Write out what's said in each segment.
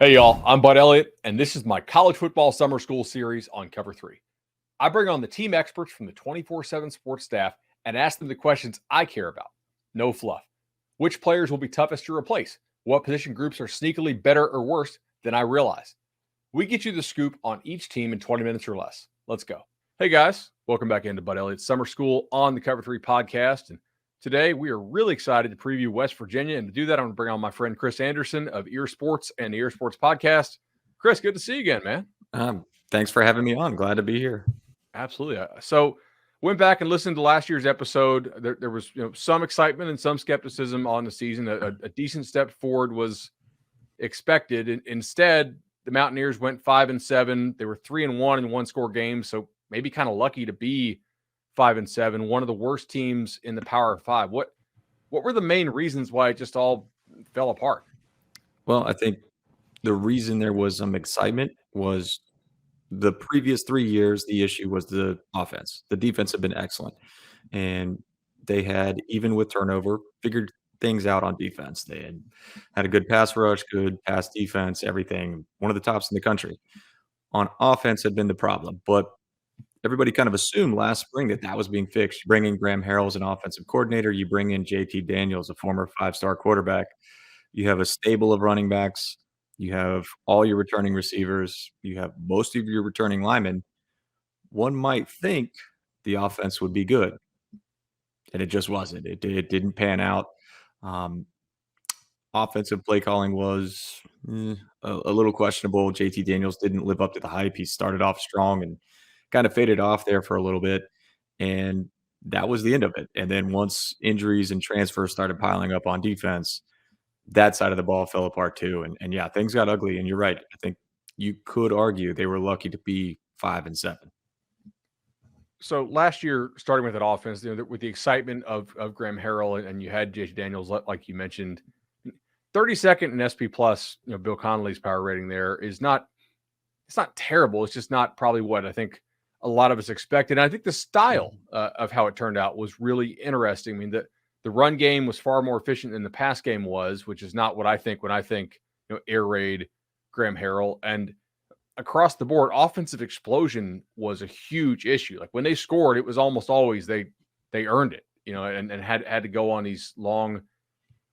Hey, y'all, I'm Bud Elliott, and this is my college football summer school series on Cover 3. I bring on the team experts from the 24/7 sports staff and ask them the questions I care about. No fluff. Which players will be toughest to replace? What position groups are sneakily better or worse than I realize? We get you the scoop on each team in 20 minutes or less. Let's go. Hey, guys, welcome back into Bud Elliott's Summer School on the Cover 3 podcast. And today, we are really excited to preview West Virginia. And to do that, I'm going to bring on my friend Chris Anderson of EerSports and the EerSports podcast. Chris, good to see you again, man. Thanks for having me on. Glad to be here. Absolutely. So, went back and listened to last year's episode. There was some excitement and some skepticism on the season. A decent step forward was expected. Instead, the Mountaineers went 5-7. They were 3-1 in one-score games, so maybe kind of lucky to be 5-7. One of the worst teams in the Power Five. What were the main reasons why it just all fell apart? Well, I think the reason there was some excitement was the previous 3 years, the issue was the offense. The defense had been excellent, and they had, even with turnover, figured things out on defense. They had a good pass rush, good pass defense, everything, one of the tops in the country. On offense had been the problem, but everybody kind of assumed last spring that that was being fixed. You bring in Graham Harrell as an offensive coordinator. You bring in JT Daniels, a former five-star quarterback. You have a stable of running backs. You have all your returning receivers. You have most of your returning linemen. One might think the offense would be good, and it just wasn't. It didn't pan out. Offensive play calling was a little questionable. JT Daniels didn't live up to the hype. He started off strong and kind of faded off there for a little bit, and that was the end of it. And then once injuries and transfers started piling up on defense, that side of the ball fell apart too. And yeah, things got ugly. And you're right. I think you could argue they were lucky to be 5-7. So last year, starting with that offense, with the excitement of Graham Harrell, and you had JT Daniels, like you mentioned, 32nd in SP Plus. Bill Connolly's power rating there is not. It's not terrible. It's just not probably what I think a lot of us expected. And I think the style of how it turned out was really interesting. I mean, the run game was far more efficient than the pass game was, which is not what I think when I think air raid Graham Harrell. And across the board, offensive explosion was a huge issue. Like when they scored, it was almost always they earned it, and had to go on these long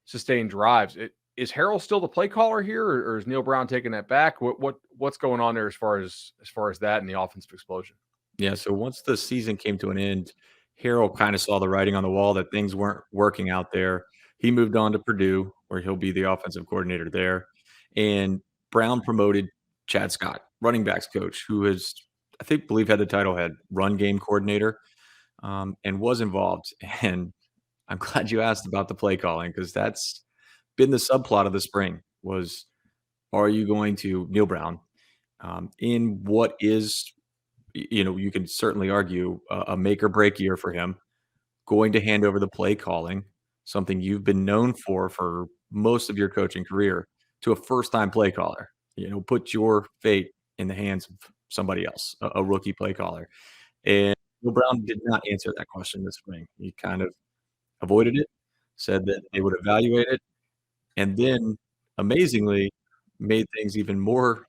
sustained drives. Is Harrell still the play caller here, or is Neal Brown taking that back? What's going on there as far as that and the offensive explosion? Yeah. So once the season came to an end, Harrell kind of saw the writing on the wall that things weren't working out there. He moved on to Purdue, where he'll be the offensive coordinator there. And Brown promoted Chad Scott, running backs coach, who is, believe had the title, had run game coordinator, and was involved. And I'm glad you asked about the play calling, because that's been the subplot of the spring was, are you going to Neal Brown in what is, you can certainly argue a make or break year for him, going to hand over the play calling, something you've been known for most of your coaching career, to a first-time play caller. Put your fate in the hands of somebody else, a rookie play caller. And Neal Brown did not answer that question this spring. He kind of avoided it, said that they would evaluate it, and then amazingly made things even more,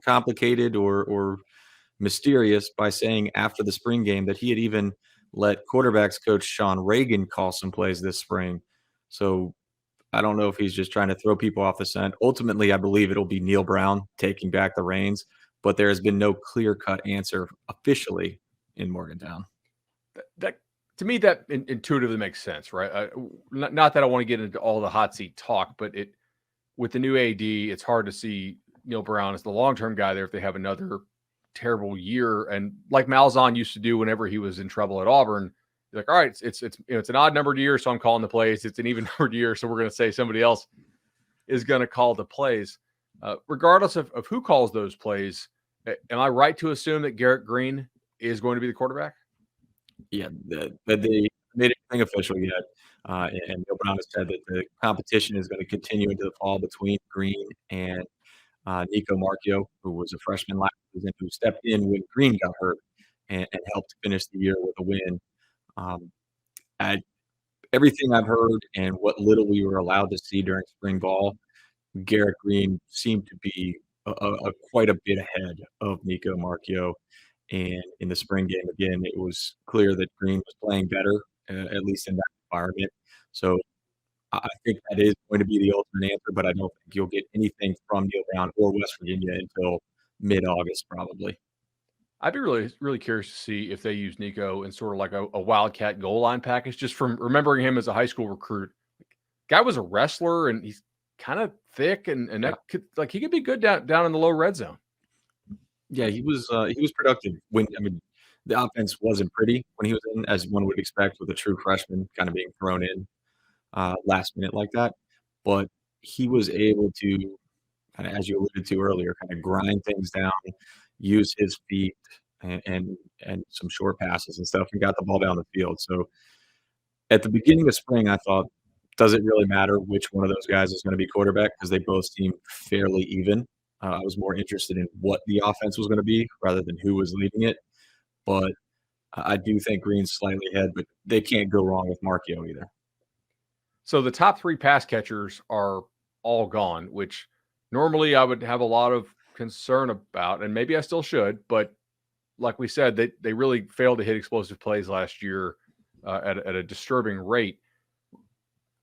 complicated or mysterious by saying after the spring game that he had even let quarterbacks coach Sean Reagan call some plays this spring. So I don't know if he's just trying to throw people off the scent. Ultimately, I believe it'll be Neal Brown taking back the reins, but there has been no clear-cut answer officially in Morgantown. That to me, that intuitively makes sense, right? Not that I want to get into all the hot seat talk, but with the new AD, it's hard to see Neal Brown as the long-term guy there if they have another terrible year. And like Malzahn used to do whenever he was in trouble at Auburn, like, all right, it's an odd numbered year, so I'm calling the plays. It's an even numbered year, so we're going to say somebody else is going to call the plays. Regardless of who calls those plays, am I right to assume that Garrett Green is going to be the quarterback? Yeah, they made anything official yet. And Neal Brown has said that the competition is going to continue into the fall between Green and Nico Marchio, who was a freshman last season, who stepped in when Green got hurt and helped finish the year with a win. Everything I've heard and what little we were allowed to see during spring ball, Garrett Green seemed to be quite a bit ahead of Nico Marchio. And in the spring game, again, it was clear that Green was playing better, at least in that environment. So I think that is going to be the ultimate answer, but I don't think you'll get anything from Neal Brown or West Virginia until mid-August, probably. I'd be really curious to see if they use Nico in sort of like a wildcat goal line package. Just from remembering him as a high school recruit, guy was a wrestler and he's kind of thick and Yeah. that could like he could be good down in the low red zone. Yeah, he was productive when I mean, the offense wasn't pretty when he was in, as one would expect with a true freshman kind of being thrown in, last minute like that, but he was able to kinda, as you alluded to earlier, kinda grind things down, use his feet and some short passes and stuff, and got the ball down the field. So, at the beginning of spring, I thought, does it really matter which one of those guys is gonna be quarterback? Because they both seem fairly even. I was more interested in what the offense was gonna be rather than who was leading it, but I do think Green's slightly ahead, but they can't go wrong with Marchio either. So the top three pass catchers are all gone, which normally I would have a lot of concern about, and maybe I still should, but like we said, they really failed to hit explosive plays last year at a disturbing rate.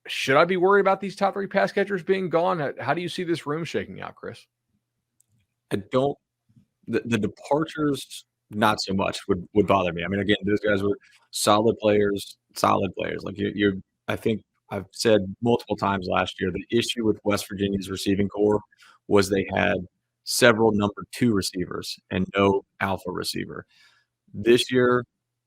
Should I be worried about these top three pass catchers being gone? How do you see this room shaking out, Chris? I don't the departures, not so much would bother me. I mean, again, those guys were solid players. Like you're I think I've said multiple times last year, the issue with West Virginia's receiving core was they had several number 2 receivers and no alpha receiver. This year,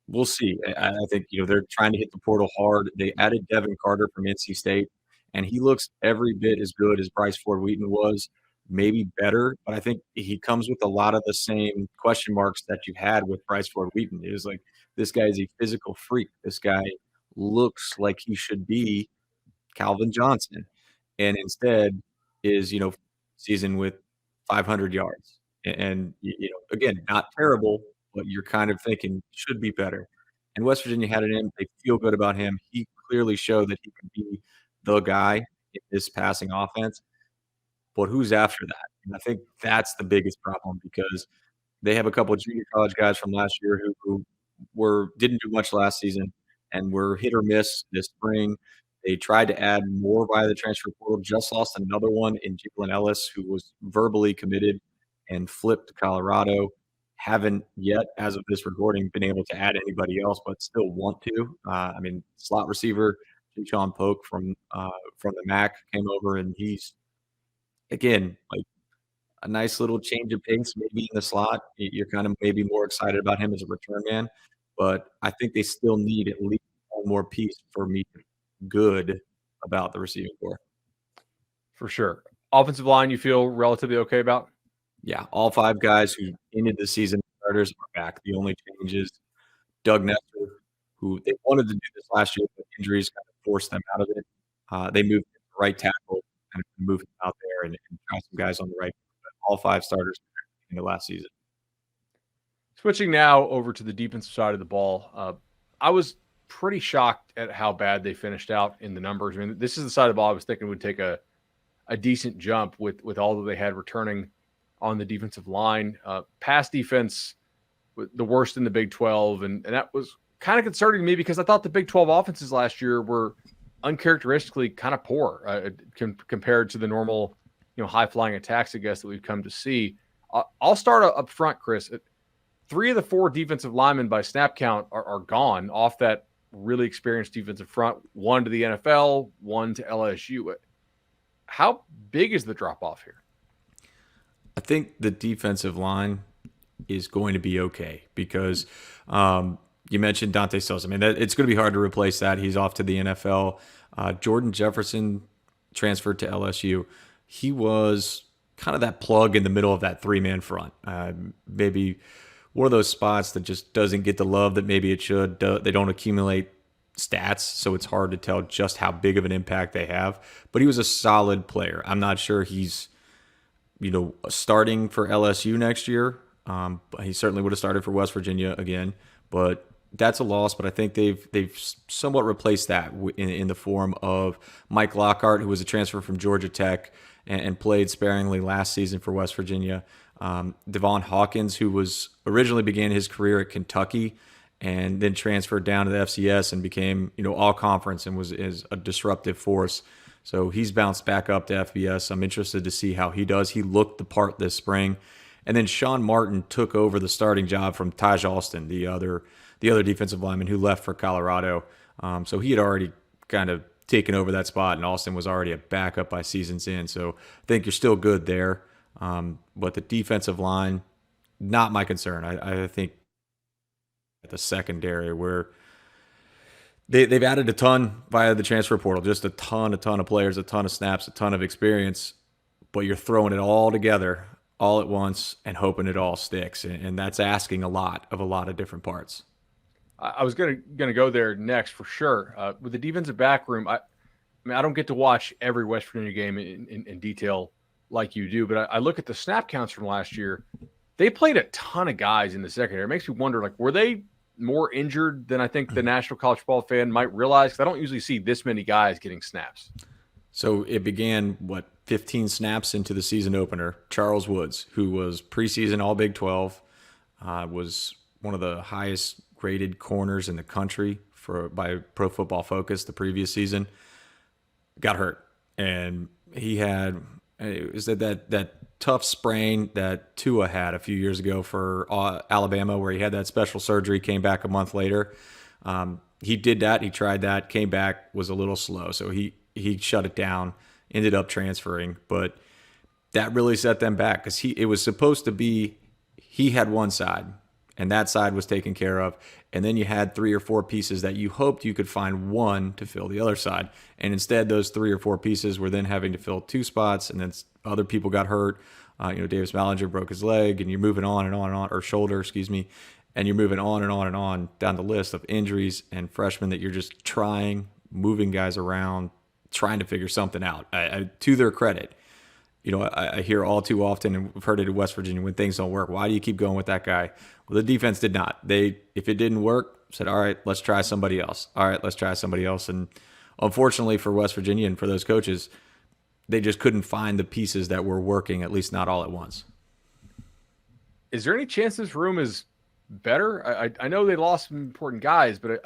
we'll see. I think, they're trying to hit the portal hard. They added Devin Carter from NC State, and he looks every bit as good as Bryce Ford Wheaton was, maybe better, but I think he comes with a lot of the same question marks that you had with Bryce Ford Wheaton. It was like, this guy is a physical freak. This guy looks like he should be Calvin Johnson, and instead is, season with 500 yards. And, again, not terrible, but you're kind of thinking should be better. And West Virginia had it in. They feel good about him. He clearly showed that he could be the guy in this passing offense. But who's after that? And I think that's the biggest problem because they have a couple of junior college guys from last year who didn't do much last season and were hit or miss this spring. They tried to add more via the transfer portal, just lost another one in Jalen Ellis, who was verbally committed and flipped to Colorado. Haven't yet, as of this recording, been able to add anybody else, but still want to. I mean, slot receiver Sean Polk from the MAC came over, and he's again like a nice little change of pace, maybe in the slot. You're kind of maybe more excited about him as a return man, but I think they still need at least one more piece for me to feel good about the receiving core. For sure. Offensive line, you feel relatively okay about? Yeah, all 5 guys who ended the season starters are back. The only change is Doug Nestor, who they wanted to do this last year, but injuries kind of forced them out of it. They moved him to right tackle, kind of moved him out there and try some guys on the right. But all 5 starters in the last season. Switching now over to the defensive side of the ball, I was pretty shocked at how bad they finished out in the numbers. I mean, this is the side of the ball I was thinking would take a decent jump with all that they had returning on the defensive line. Pass defense, the worst in the Big 12, and that was kind of concerning to me because I thought the Big 12 offenses last year were uncharacteristically kind of poor compared to the normal, high flying attacks, I guess, that we've come to see. I'll start up front, Chris. 3 of the 4 defensive linemen by snap count are gone off that really experienced defensive front. 1 to the NFL, 1 to LSU. How big is the drop off here? I think the defensive line is going to be okay because you mentioned Dante Sosa. I mean, it's going to be hard to replace that. He's off to the NFL. Jordan Jefferson transferred to LSU. He was kind of that plug in the middle of that 3-man front. Maybe one of those spots that just doesn't get the love that maybe it should. They don't accumulate stats, so it's hard to tell just how big of an impact they have. But he was a solid player. I'm not sure he's, starting for LSU next year. He certainly would have started for West Virginia again. But that's a loss, but I think they've somewhat replaced that in the form of Mike Lockhart, who was a transfer from Georgia Tech and played sparingly last season for West Virginia. Devon Hawkins, who was originally began his career at Kentucky and then transferred down to the FCS and became all conference and is a disruptive force. So he's bounced back up to FBS. I'm interested to see how he does. He looked the part this spring. And then Sean Martin took over the starting job from Taj Alston, the other defensive lineman who left for Colorado. So he had already kind of taken over that spot, and Alston was already a backup by season's end. So I think you're still good there. But the defensive line, not my concern. I think at the secondary where they've added a ton via the transfer portal, just a ton of players, a ton of snaps, a ton of experience, but you're throwing it all together all at once and hoping it all sticks. And that's asking a lot of different parts. I was gonna go there next for sure. With the defensive back room, I mean, I don't get to watch every West Virginia game in detail like you do, but I look at the snap counts from last year. They played a ton of guys in the secondary. It makes me wonder, like, were they more injured than I think the National College Football fan might realize? Because I don't usually see this many guys getting snaps. So it began, 15 snaps into the season opener. Charles Woods, who was preseason All Big 12, was one of the highest graded corners in the country by Pro Football Focus the previous season, got hurt. And he had that tough sprain that Tua had a few years ago for Alabama, where he had that special surgery, came back a month later. He did that. He tried that, came back, was a little slow. So he shut it down, ended up transferring. But that really set them back because it was supposed to be he had one side, and that side was taken care of. And then you had 3 or 4 pieces that you hoped you could find one to fill the other side. And instead, those 3 or 4 pieces were then having to fill 2 spots, and then other people got hurt. Davis Ballinger broke his leg, and you're moving on and on and on, or shoulder, excuse me. And you're moving on and on and on down the list of injuries and freshmen that you're just moving guys around, trying to figure something out. To their credit, I hear all too often, and we've heard it in West Virginia, when things don't work, why do you keep going with that guy? Well, the defense did not. If it didn't work, said, all right, let's try somebody else. All right, let's try somebody else. And unfortunately for West Virginia and for those coaches, they just couldn't find the pieces that were working, at least not all at once. Is there any chance this room is better? I know they lost some important guys, but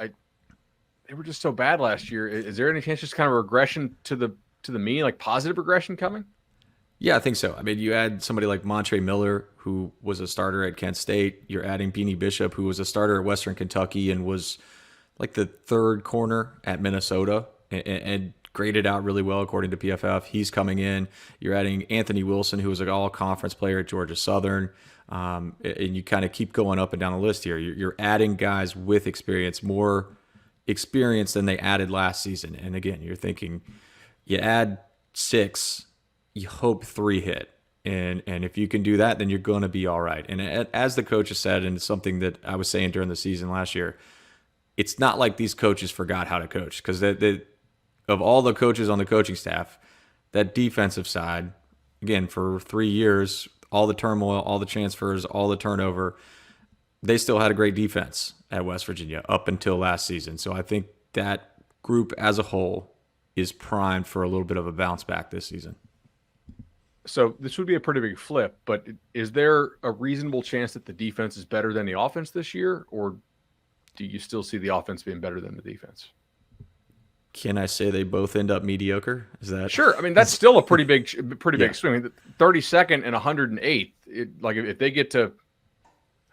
they were just so bad last year. Is there any chance just kind of regression to the mean, like positive regression coming? Yeah, I think so. I mean, you add somebody like Montre Miller, who was a starter at Kent State. You're adding Beanie Bishop, who was a starter at Western Kentucky and was like the 3rd corner at Minnesota and graded out really well according to PFF. He's coming in. You're adding Anthony Wilson, who was an all-conference player at Georgia Southern. And you kind of keep going up and down the list here. You're adding guys with experience, more experience than they added last season. And again, you're thinking you add 6, you hope 3 hit. And if you can do that, then you're going to be all right. And as the coach has said, and it's something that I was saying during the season last year, it's not like these coaches forgot how to coach, because of all the coaches on the coaching staff, that defensive side, again, for 3 years, all the turmoil, all the transfers, all the turnover, they still had a great defense at West Virginia up until last season. So I think that group as a whole is primed for a little bit of a bounce back this season. So this would be a pretty big flip, but is there a reasonable chance that the defense is better than the offense this year, or do you still see the offense being better than the defense? Can I say they both end up mediocre? Is that sure? I mean, that's still a pretty big swing. 32nd and 108th. Like if they get to,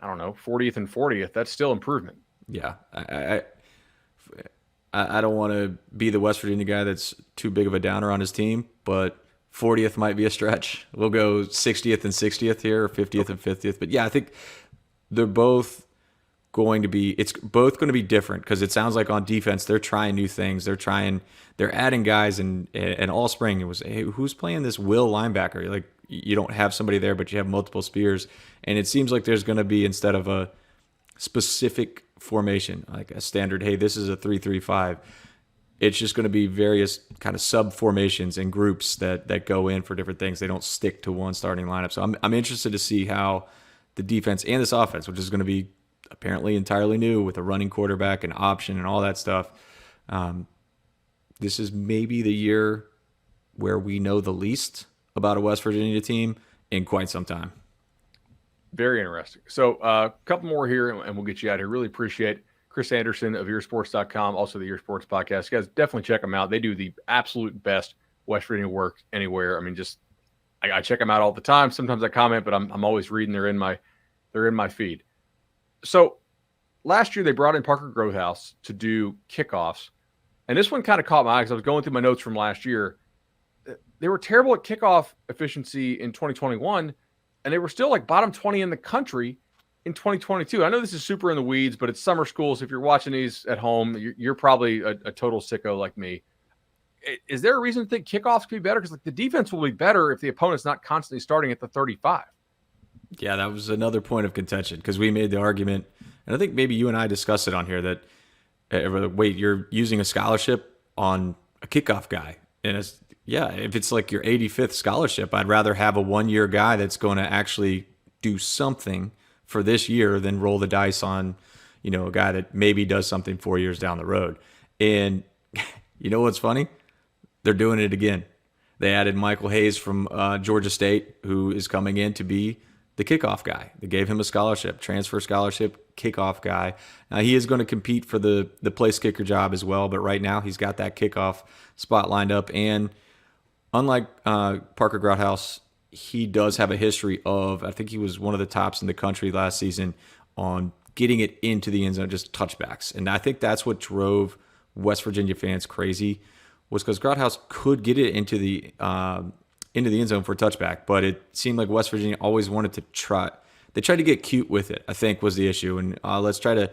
I don't know, 40th and 40th, that's still improvement. Yeah, I don't want to be the West Virginia guy that's too big of a downer on his team, but 40th might be a stretch. We'll go 60th and 60th here, or 50th and 50th. But yeah, I think they're both it's both going to be different, because it sounds like on defense they're trying new things. They're adding guys, and all spring it was, hey, who's playing this Will linebacker? Like, you don't have somebody there, but you have multiple spears, and it seems like there's going to be, instead of a specific formation, like a standard, hey, this is a 3-3-5. It's just going to be various kind of sub formations and groups that go in for different things. They don't stick to one starting lineup. So I'm interested to see how the defense and this offense, which is going to be apparently entirely new with a running quarterback and option and all that stuff. This is maybe the year where we know the least about a West Virginia team in quite some time. Very interesting. So a couple more here, and we'll get you out here. Really appreciate Chris Anderson of EerSports.com, also the EerSports podcast. You guys, definitely check them out. They do the absolute best West Virginia work anywhere. I mean, just I check them out all the time. Sometimes I comment, but I'm always reading. They're in my feed. So last year they brought in Parker Grothaus to do kickoffs, and this one kind of caught my eye because I was going through my notes from last year. They were terrible at kickoff efficiency in 2021, and they were still like bottom 20 in the country in 2022. I know this is super in the weeds, but it's summer school. So if you're watching these at home, you're probably a total sicko like me. Is there a reason to think kickoffs could be better? Because like the defense will be better if the opponent's not constantly starting at the 35. Yeah, that was another point of contention because we made the argument, and I think maybe you and I discussed it on here that, wait, you're using a scholarship on a kickoff guy. And it's, yeah, if it's like your 85th scholarship, I'd rather have a 1-year guy that's going to actually do something for this year than roll the dice on, a guy that maybe does something 4 years down the road. And you know what's funny? They're doing it again. They added Michael Hayes from Georgia State, who is coming in to be the kickoff guy. They gave him a scholarship, transfer scholarship, kickoff guy. Now, he is going to compete for the place kicker job as well, but right now he's got that kickoff spot lined up. And unlike Parker Grothaus, he does have a history of, I think he was one of the tops in the country last season on getting it into the end zone, just touchbacks. And I think that's what drove West Virginia fans crazy, was because Grothaus could get it into the end zone for a touchback, but it seemed like West Virginia always wanted to try. They tried to get cute with it, I think, was the issue. And let's try to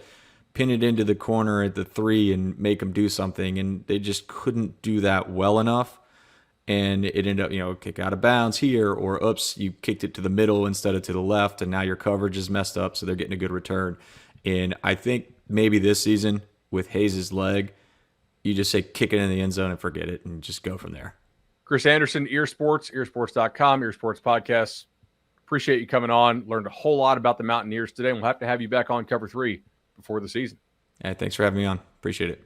pin it into the corner at the 3 and make them do something. And they just couldn't do that well enough. And it ended up, kick out of bounds here, or oops, you kicked it to the middle instead of to the left, and now your coverage is messed up, so they're getting a good return. And I think maybe this season with Hayes' leg, you just say kick it in the end zone and forget it and just go from there. Chris Anderson, EerSports, EerSports.com, EerSports Podcasts. Appreciate you coming on. Learned a whole lot about the Mountaineers today, and we'll have to have you back on Cover 3 before the season. Hey, thanks for having me on. Appreciate it.